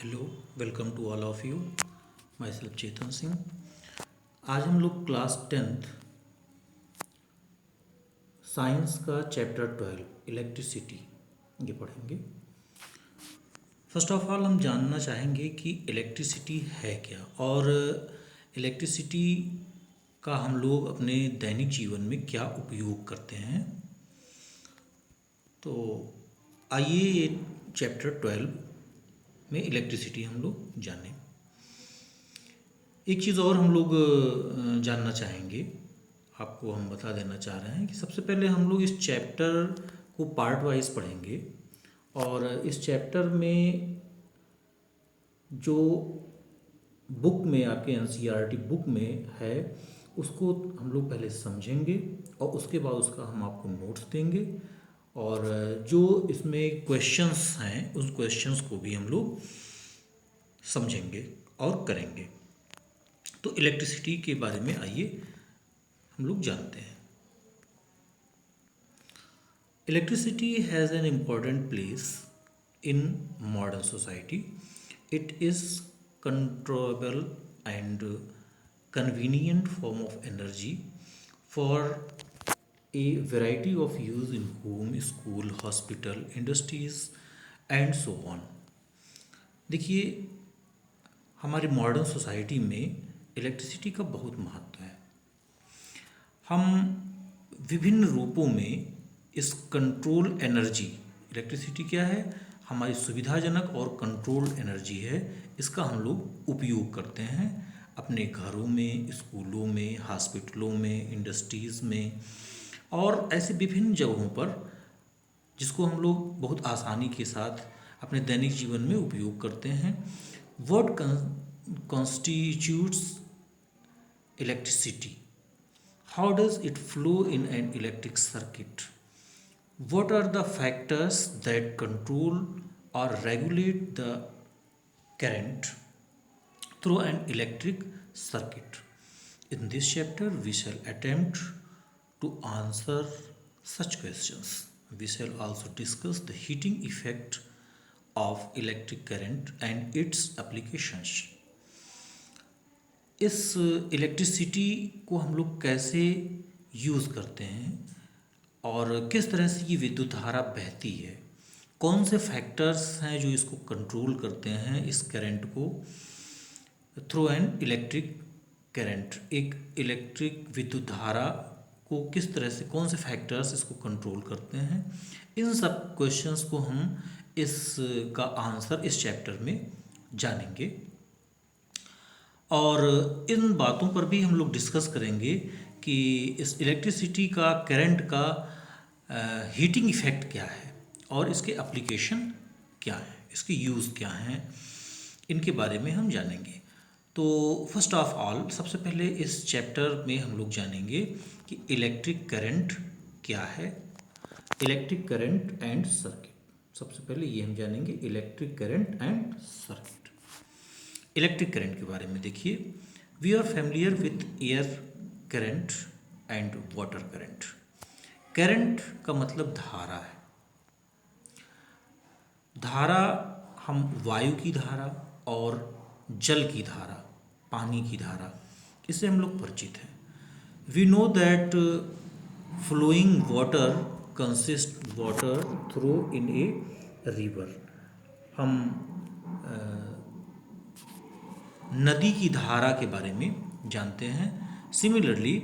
Hello, welcome to all of you. Myself Chetan Singh. आज हम लोग क्लास 10th साइंस का चैप्टर 12 इलेक्ट्रिसिटी ये पढ़ेंगे। फर्स्ट ऑफ ऑल हम जानना चाहेंगे कि इलेक्ट्रिसिटी है क्या और इलेक्ट्रिसिटी का हम लोग अपने दैनिक जीवन में क्या उपयोग करते हैं। तो आइए ये चैप्टर 12 में इलेक्ट्रिसिटी हम लोग जानें। एक चीज़ और हम लोग जानना चाहेंगे, आपको हम बता देना चाह रहे हैं कि सबसे पहले हम लोग इस चैप्टर को पार्ट वाइज पढ़ेंगे और इस चैप्टर में जो बुक में आपके एनसीईआरटी बुक में है उसको हम लोग पहले समझेंगे और उसके बाद उसका हम आपको नोट्स देंगे और जो इसमें क्वेश्चंस हैं उस क्वेश्चंस को भी हम लोग समझेंगे और करेंगे। तो इलेक्ट्रिसिटी के बारे में आइए हम लोग जानते हैं। Electricity has an important place in modern society. It is controllable and convenient form of energy for a variety of use in home, school, hospital, industries and so on। देखिए, हमारी मॉडर्न सोसाइटी में electricity का बहुत महत्व है। हम विभिन्न रूपों में इस कंट्रोल एनर्जी, इलेक्ट्रिसिटी क्या है, हमारी सुविधाजनक और कंट्रोल एनर्जी है, इसका हम लोग उपयोग करते हैं अपने घरों में, स्कूलों में, हॉस्पिटलों में, इंडस्ट्रीज़ में और ऐसे विभिन्न जगहों पर जिसको हम लोग बहुत आसानी के साथ अपने दैनिक जीवन में उपयोग करते हैं। What constitutes electricity? How does it flow in an electric circuit? What are the factors that control or regulate the current through an electric circuit? In this chapter, we shall attempt to answer such questions. We shall also discuss the heating effect of electric current and its applications. इस electricity को हम लोग कैसे use करते हैं और किस तरह से ये विद्युत धारा बहती है, कौन से फैक्टर्स हैं जो इसको कंट्रोल करते हैं, इस करंट को थ्रू एन इलेक्ट्रिक करंट, एक इलेक्ट्रिक विद्युत धारा को किस तरह से, कौन से फैक्टर्स इसको कंट्रोल करते हैं। इन सब क्वेश्चंस को हम इसका आंसर इस चैप्टर में जानेंगे और इन बातों पर भी हम लोग डिस्कस करेंगे कि इस इलेक्ट्रिसिटी का, करंट का हीटिंग इफ़ेक्ट क्या है और इसके एप्लीकेशन क्या है, इसके यूज़ क्या हैं, इनके बारे में हम जानेंगे। तो फर्स्ट ऑफ ऑल सबसे पहले इस चैप्टर में हम लोग जानेंगे कि इलेक्ट्रिक करंट क्या है, इलेक्ट्रिक करंट एंड सर्किट। सबसे पहले ये हम जानेंगे electric current and circuit. Electric current के बारे में देखिए, we are familiar with air current and water current. Current का मतलब धारा है। धारा हम वायु की धारा और जल की धारा, पानी की धारा, इससे हम लोग परिचित हैं। We know that flowing water consist water through in a river. हम नदी की धारा के बारे में जानते हैं। Similarly,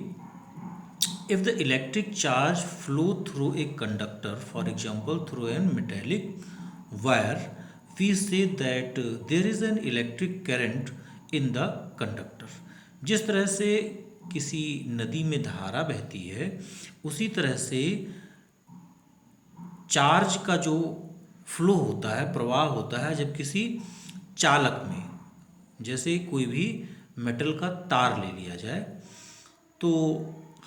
if the electric charge flow through a conductor, for example through an metallic wire, we say that there is an electric current in the conductor. जिस तरह से किसी नदी में धारा बहती है, उसी तरह से चार्ज का जो फ्लो होता है, प्रवाह होता है, जब किसी चालक में, जैसे कोई भी मेटल का तार ले लिया जाए, तो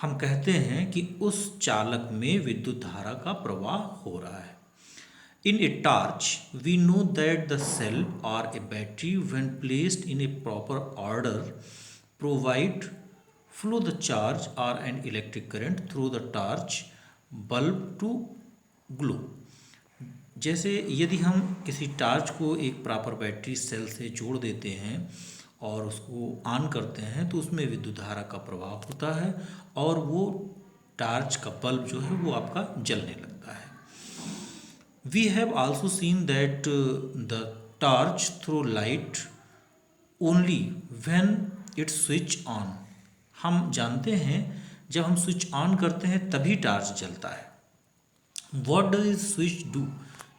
हम कहते हैं कि उस चालक में विद्युत धारा का प्रवाह हो रहा है। In a torch we know that the cell or a battery when placed in a proper order provide flow the charge or an electric current through the torch bulb to glow. जैसे यदि हम किसी torch को एक proper battery cell से जोड़ देते हैं और उसको ऑन करते हैं तो उसमें विद्युत धारा का प्रवाह होता है और वो टार्च का बल्ब जो है वो आपका जलने लगता है। We have also seen that the torch throw light only when it switch on. हम जानते हैं जब हम स्विच ऑन करते हैं तभी टार्च जलता है। What does switch do?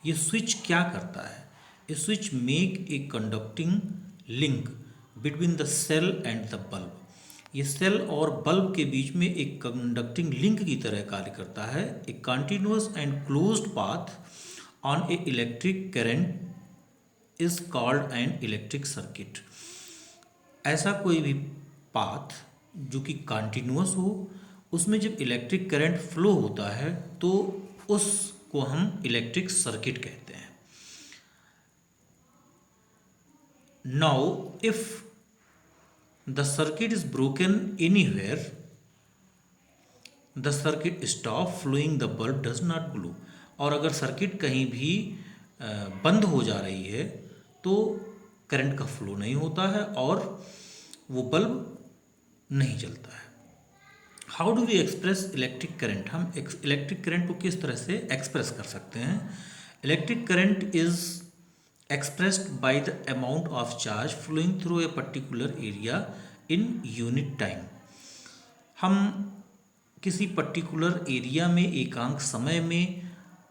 ये स्विच क्या करता है? A switch make a conducting link between the cell and the bulb. ये सेल और बल्ब के बीच में एक कंडक्टिंग लिंक की तरह कार्य करता है। ए continuous and closed path on A electric current is called an electric circuit. ऐसा कोई भी पाथ जो कि कंटिन्यूअस हो, उसमें जब इलेक्ट्रिक करंट फ्लो होता है तो उसको हम इलेक्ट्रिक सर्किट कहते हैं। Now if the circuit is broken anywhere the circuit stop flowing the bulb does not glow. और अगर सर्किट कहीं भी बंद हो जा रही है तो करंट का फ्लो नहीं होता है और वो बल्ब नहीं जलता है। How do we express electric current? हम इलेक्ट्रिक करंट को किस तरह से एक्सप्रेस कर सकते हैं? Electric current is expressed by the amount of charge flowing through a particular area in unit time। हम किसी पर्टिकुलर एरिया में एकांक समय में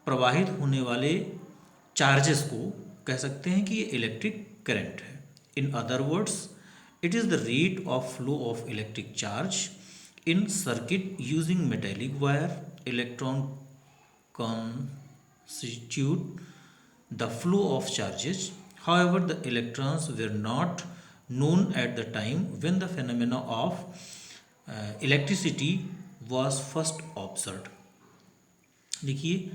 प्रवाहित होने वाले चार्जेस को कह सकते हैं कि ये इलेक्ट्रिक करंट है। In other words it is the rate of flow of electric charge in circuit using metallic wire. Electron constitute the flow of charges। However, the electrons were not known at the time when the phenomena of electricity was first observed। देखिए,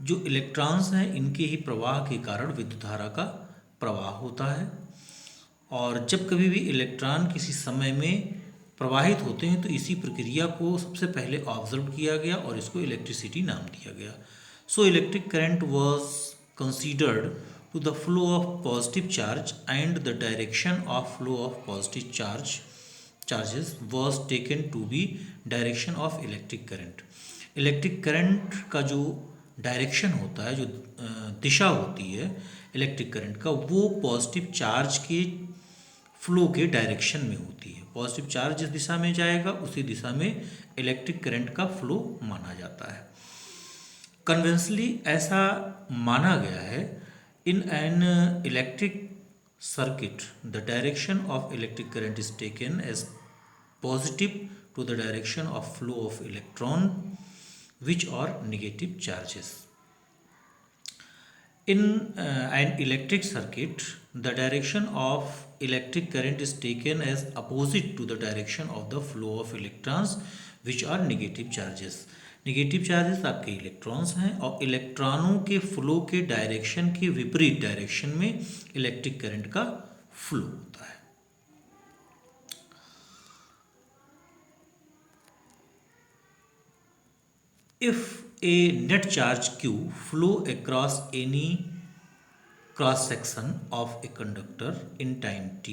जो electrons हैं इनके ही प्रवाह के कारण विद्युत धारा का प्रवाह होता है और जब कभी भी इलेक्ट्रॉन किसी समय में प्रवाहित होते हैं तो इसी प्रक्रिया को सबसे पहले ऑब्जर्व किया गया और इसको इलेक्ट्रिसिटी नाम दिया गया। So electric current was considered to the flow of positive charge and the direction of flow of positive charges was taken to be direction of electric current। Electric current का जो direction होता है, जो दिशा होती है इलेक्ट्रिक करंट का, वो positive charge के फ्लो के डायरेक्शन में होती है। पॉजिटिव चार्ज जिस दिशा में जाएगा उसी दिशा में इलेक्ट्रिक करंट का फ्लो माना जाता है। कन्वेंशनली ऐसा माना गया है in an electric circuit the direction of electric current is taken as positive to the direction of flow of electron which are negative charges. In an electric circuit, the direction of electric current is taken as opposite to the direction of the flow of electrons which are negative charges। Negative charges आपके electrons हैं और इलेक्ट्रॉनों के flow के direction के विपरीत direction में electric current का फ्लो होता है। If a net charge q flow across any cross section of a conductor in time t,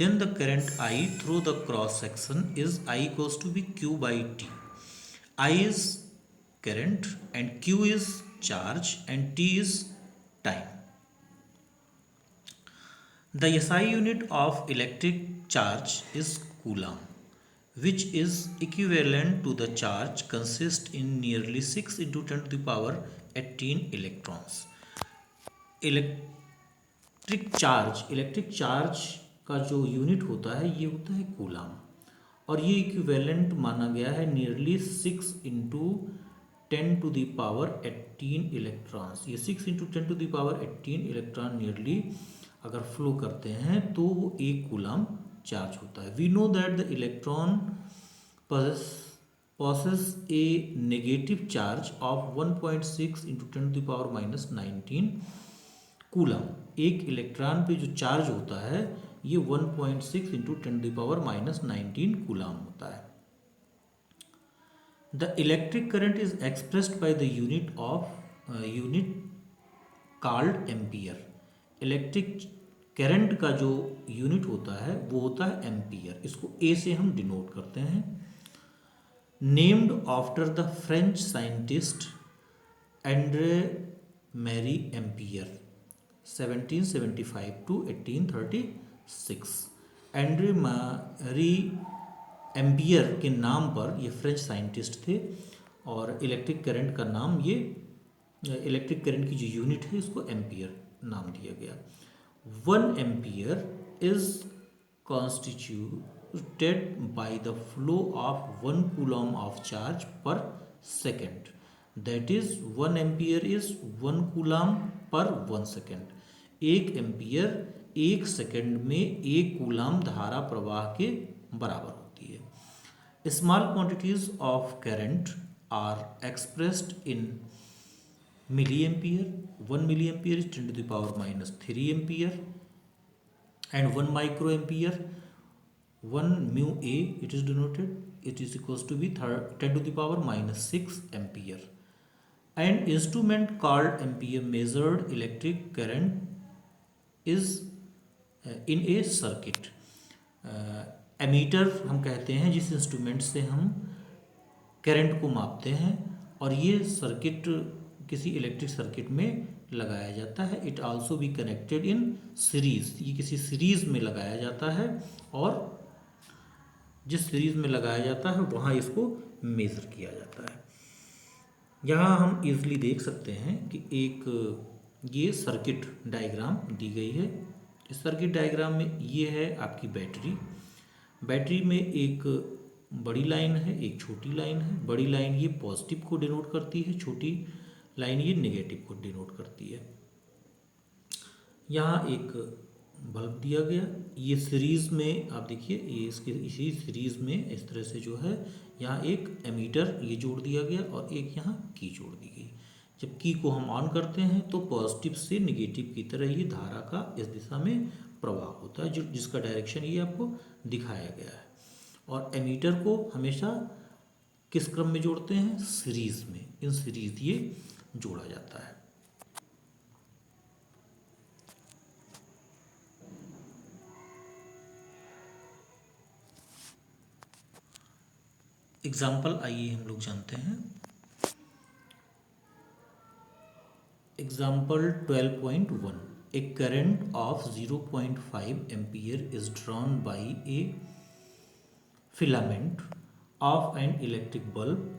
then the current I through the cross section is I equals to be q by t। I is current and q is charge and t is time। The SI unit of electric charge is coulomb, which is equivalent to the charge consist in nearly 6 into 10 to the power 18 electrons। Electric charge का जो unit होता है ये होता है coulomb और ये equivalent माना गया है nearly 6 into 10 to the power 18 electrons. ये 6 into 10 to the power 18 electron nearly अगर फ्लो करते हैं तो वो एक कूलाम चार्ज होता है। We know that the electron possess a negative charge of 1.6 into 10 to the power minus 19 coulomb. एक इलेक्ट्रॉन पे जो चार्ज होता है ये 1.6 into 10 to the power minus 19 coulomb होता है। The electric current is expressed by the unit called ampere. Electric current का जो यूनिट होता है वो होता है एम्पियर। इसको ए से हम डिनोट करते हैं। Named after the French scientist Andre Marie Ampere 1775 to 1836। Andre Marie Ampere के नाम पर ये फ्रेंच साइंटिस्ट थे और इलेक्ट्रिक करंट का नाम ये इलेक्ट्रिक करंट की जो यूनिट है इसको एम्पियर नाम दिया गया। 1 ampere is constituted by the flow of 1 coulomb of charge per second. That is 1 ampere is 1 coulomb per 1 second. 1 ampere 1 second में 1 कूलाम धारा प्रवाह के बराबर होती है। Small quantities of current are expressed in milliampere. 1 milliampere is 10 to the power minus 3 ampere and 1 micro ampere 1 mu a it is denoted it is equals to be 10 to the power minus 6 ampere. An instrument called ampere measured electric current is in a circuit. Ammeter हम कहते हैं जिस instrument से हम current को मापते हैं और ये सर्किट किसी इलेक्ट्रिक सर्किट में लगाया जाता है। It also be connected in series. ये किसी सीरीज में लगाया जाता है और जिस सीरीज में लगाया जाता है वहाँ इसको मेज़र किया जाता है। यहाँ हम इजीली देख सकते हैं कि एक ये सर्किट डायग्राम दी गई है। इस सर्किट डायग्राम में ये है आपकी बैटरी। बैटरी में एक बड़ी लाइन है, एक छोटी लाइन है। बड़ी लाइन ये पॉजिटिव को डिनोट करती है, छोटी लाइन ये नेगेटिव को डिनोट करती है। यहाँ एक बल्ब दिया गया, ये सीरीज़ में आप देखिए ये इसके इसी सीरीज़ में इस तरह से जो है यहाँ एक एमीटर ये जोड़ दिया गया और एक यहाँ की जोड़ दी गई। जब की को हम ऑन करते हैं तो पॉजिटिव से नेगेटिव की तरह ये धारा का इस दिशा में प्रवाह होता है जो जिसका डायरेक्शन ये आपको दिखाया गया है। और एमीटर को हमेशा किस क्रम में जोड़ते हैं? सीरीज़ में। इन सीरीज़ ये जोड़ा जाता है। एग्जाम्पल आइए हम लोग जानते हैं। Example 12.1 A current of 0.5 ampere is drawn by A filament of an electric bulb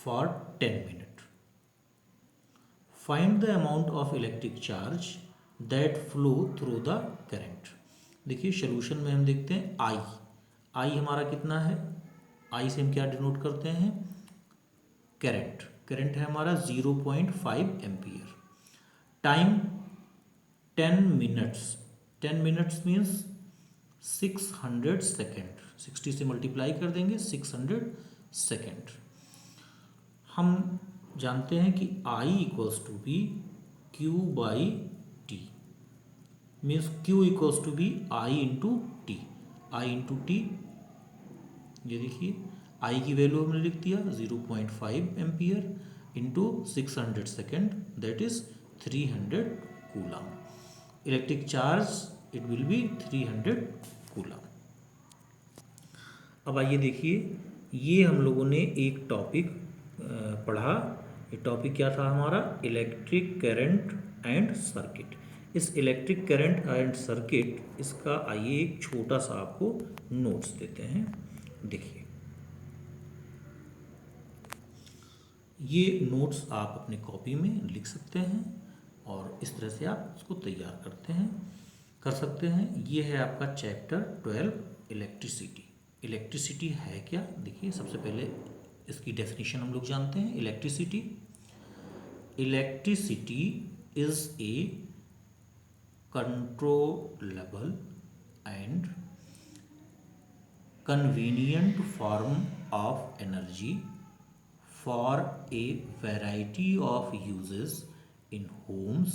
for 10 minute. Find the amount of electric charge that flow through the current. देखिए सोल्यूशन में हम देखते हैं आई हमारा कितना है? आई से हम क्या डिनोट करते हैं? करंट। करंट है हमारा 0.5 ampere. Time 10 minutes. 10 minutes means 600 second. 60 से मल्टीप्लाई कर देंगे 600 सेकेंड। हम जानते हैं कि I equals to be Q by T, means Q equals to be I into T. I into T, ये देखिए I की वैल्यू हमने लिख दिया 0.5 ampere into 600 second, that is 300 coulomb. Electric charge it will be 300 coulomb. अब आइए देखिए, ये हम लोगों ने एक टॉपिक पढ़ा। ये टॉपिक क्या था हमारा? Electric current and circuit. इस इलेक्ट्रिक करंट एंड सर्किट इसका आइए एक छोटा सा आपको नोट्स देते हैं। देखिए ये नोट्स आप अपने कॉपी में लिख सकते हैं और इस तरह से आप इसको तैयार कर सकते हैं। ये है आपका चैप्टर 12 इलेक्ट्रिसिटी। इलेक्ट्रिसिटी है क्या? देखिए सबसे पहले इसकी डेफिनेशन हम लोग जानते हैं। Electricity is a controllable and convenient form of energy for a variety of uses in Holmes,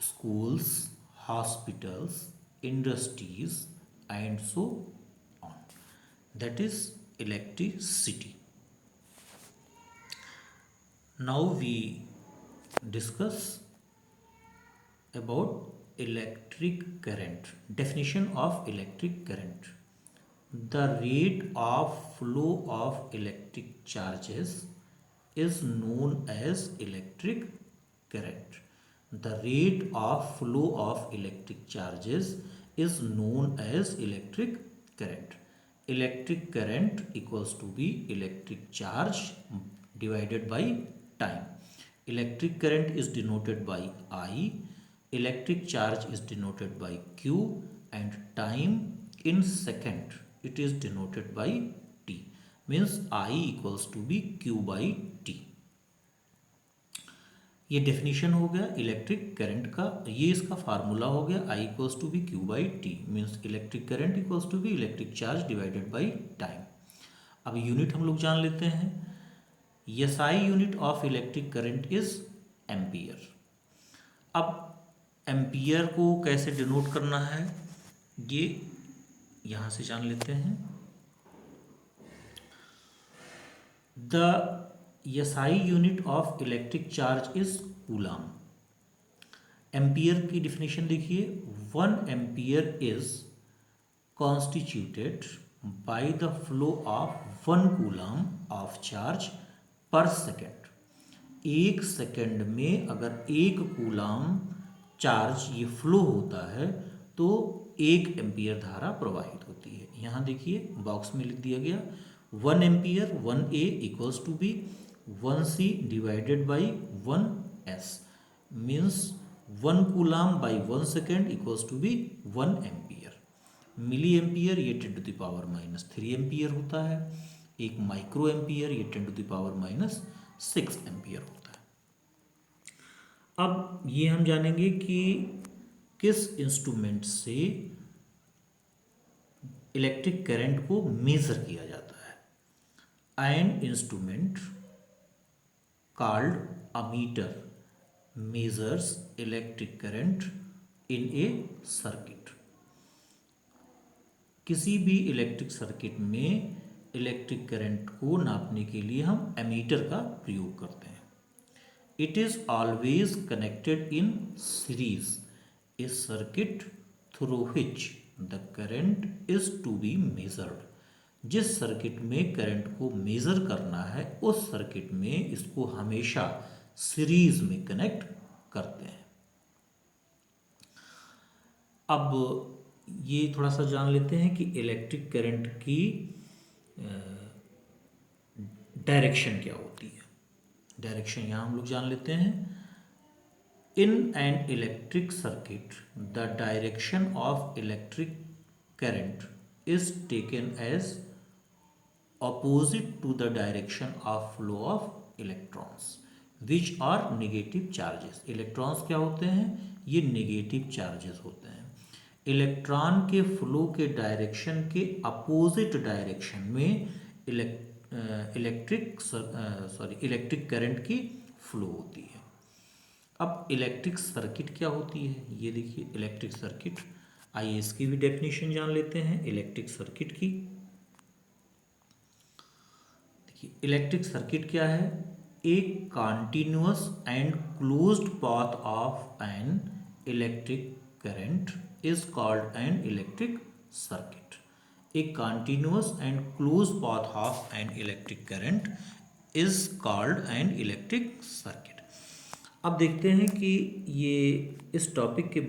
schools, hospitals, industries and so on. That is electricity. Now we discuss about electric current. Definition of electric current: the rate of flow of electric charges is known as electric current. The rate of flow of electric charges is known as electric current. Electric current equals to be electric charge divided by time. Electric current is denoted by I, electric charge is denoted by Q, and time in second it is denoted by T. Means I equals to be Q by T. ये definition हो गया electric current का, ये इसका formula हो गया I equals to be Q by T. Means electric current equals to be electric charge divided by time. अब unit हम लोग जान लेते हैं. SI unit of electric current is ampere. अब एम्पियर को कैसे डिनोट करना है ये यहाँ से जान लेते हैं. The SI unit of electric charge is coulomb. Ampere की डिफिनेशन देखिए. 1 ampere is constituted by the flow of 1 coulomb of charge पर सेकेंड. एक सेकेंड में अगर 1 कूलाम चार्ज ये फ्लो होता है तो 1 एम्पियर धारा प्रवाहित होती है. यहाँ देखिए बॉक्स में लिख दिया गया 1 ampere 1A equals to be 1C divided by 1S. Means 1 coulomb by 1 second equals to be 1 ampere. Milliampere ये 10 to the power minus 3 ampere होता है. एक माइक्रो एम्पियर ये 10 to the power minus 6 ampere होता है. अब ये हम जानेंगे कि किस इंस्ट्रूमेंट से इलेक्ट्रिक करंट को मेजर किया जाता है. An instrument called ammeter measures electric current in a circuit. किसी भी इलेक्ट्रिक सर्किट में इलेक्ट्रिक करंट को नापने के लिए हम एमीटर का प्रयोग करते हैं. It is always connected in series a circuit through which the current is to be measured. जिस सर्किट में करंट को मेजर करना है उस सर्किट में इसको हमेशा सीरीज में कनेक्ट करते हैं. अब ये थोड़ा सा जान लेते हैं कि इलेक्ट्रिक करंट की डायरेक्शन क्या होती है. डायरेक्शन यहाँ हम लोग जान लेते हैं. इन an electric circuit the direction of electric current is taken as opposite to the direction of flow of electrons which are negative charges. Electrons क्या होते हैं? ये नेगेटिव चार्जेस होते हैं. इलेक्ट्रॉन के फ्लो के डायरेक्शन के अपोजिट डायरेक्शन में इलेक्ट्रिक करंट की फ्लो होती है. अब इलेक्ट्रिक सर्किट क्या होती है ये देखिए. इलेक्ट्रिक सर्किट, आइए इसकी भी डेफिनेशन जान लेते हैं इलेक्ट्रिक सर्किट की. देखिए इलेक्ट्रिक सर्किट क्या है. एक continuous and closed path of an electric current is called an electric circuit. एक continuous and close path of an electric current is called an electric circuit. अब देखते हैं कि ये इस टॉपिक के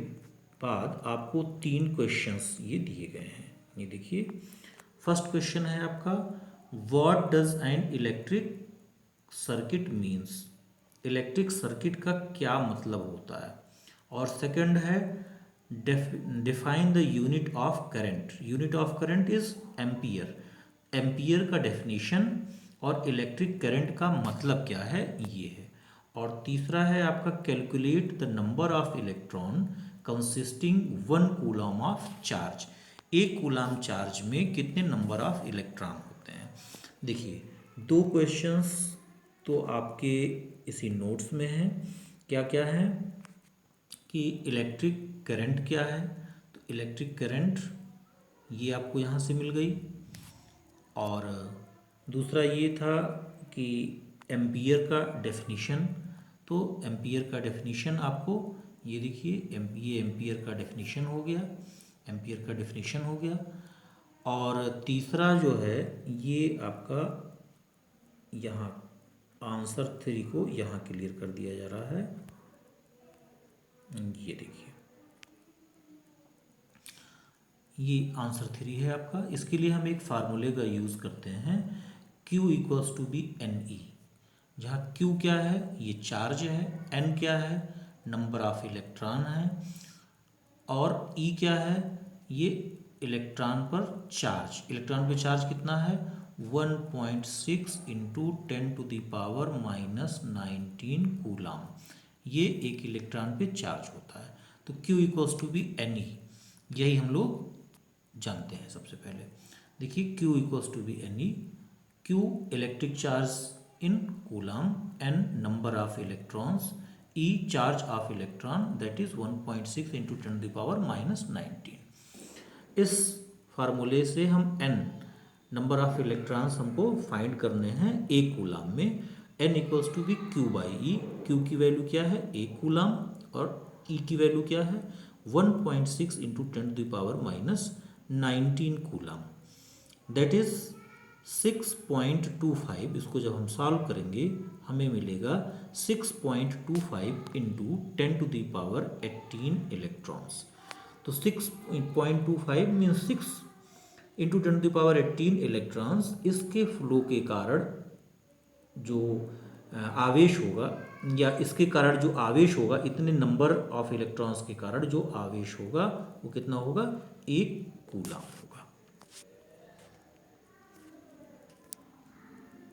बाद आपको 3 क्वेश्चंस ये दिए गए हैं. ये देखिए फर्स्ट क्वेश्चन है आपका what does N electric circuit means. Electric circuit का क्या मतलब होता है. और सेकंड है define the unit of current. Unit of current is ampere. Ampere का डेफिनेशन और इलेक्ट्रिक करंट का मतलब क्या है ये है. और तीसरा है आपका calculate the number of electron consisting 1 coulomb of charge. 1 coulomb charge में कितने नंबर ऑफ इलेक्ट्रॉन होते हैं. देखिए 2 क्वेश्चंस तो आपके इसी नोट्स में हैं. क्या क्या है कि इलेक्ट्रिक करंट क्या है. तो इलेक्ट्रिक करंट ये आपको यहाँ से मिल गई. और दूसरा ये था कि एम्पियर का डेफिनीशन. तो एम्पियर का डेफिनीशन आपको ये देखिए ये एम्पियर का डेफिनेशन हो गया, एम्पियर का डेफिनेशन हो गया। और तीसरा जो है ये आपका यहाँ आंसर 3 को यहाँ क्लियर कर दिया जा रहा है। ये देखिए ये आंसर 3 है आपका। इसके लिए हम एक फार्मूले का यूज़ करते हैं, Q equals to be NE, जहाँ Q क्या है, ये चार्ज है, N क्या है, नंबर ऑफ इलेक्ट्रॉन है, और E क्या है, ये इलेक्ट्रॉन पर चार्ज, इलेक्ट्रॉन पे चार्ज कितना है 1.6 इंटू 10⁻⁻19 कूलाम, ये एक इलेक्ट्रॉन पे चार्ज होता है। तो Q equals to be NE, यही हम लोग जानते हैं। सबसे पहले देखिए Q equals to be NE, Q electric charge in coulomb, N number of electrons, E charge of electron, that is 1.6 into 10⁻⁻19। इस फार्मूले से हम N नंबर ऑफ इलेक्ट्रॉन्स हमको फाइंड करने हैं एक कूलाम में। N equals to be Q by E, Q की वैल्यू क्या है एक कूलाम, और E की वैल्यू क्या है 1.6 इंटू 10⁻⁻19 कूलाम, दैट इज 6.25। इसको जब हम सॉल्व करेंगे हमें मिलेगा 6.25 इंटू 10⁻18 इलेक्ट्रॉन्स। तो 6.25 मीन्स 6 इंटू 10⁻18 इलेक्ट्रॉन्स। इसके फ्लो के कारण जो आवेश होगा, या इसके कारण जो आवेश होगा, इतने नंबर ऑफ इलेक्ट्रॉन्स के कारण जो आवेश होगा वो कितना होगा 1 कूलाम।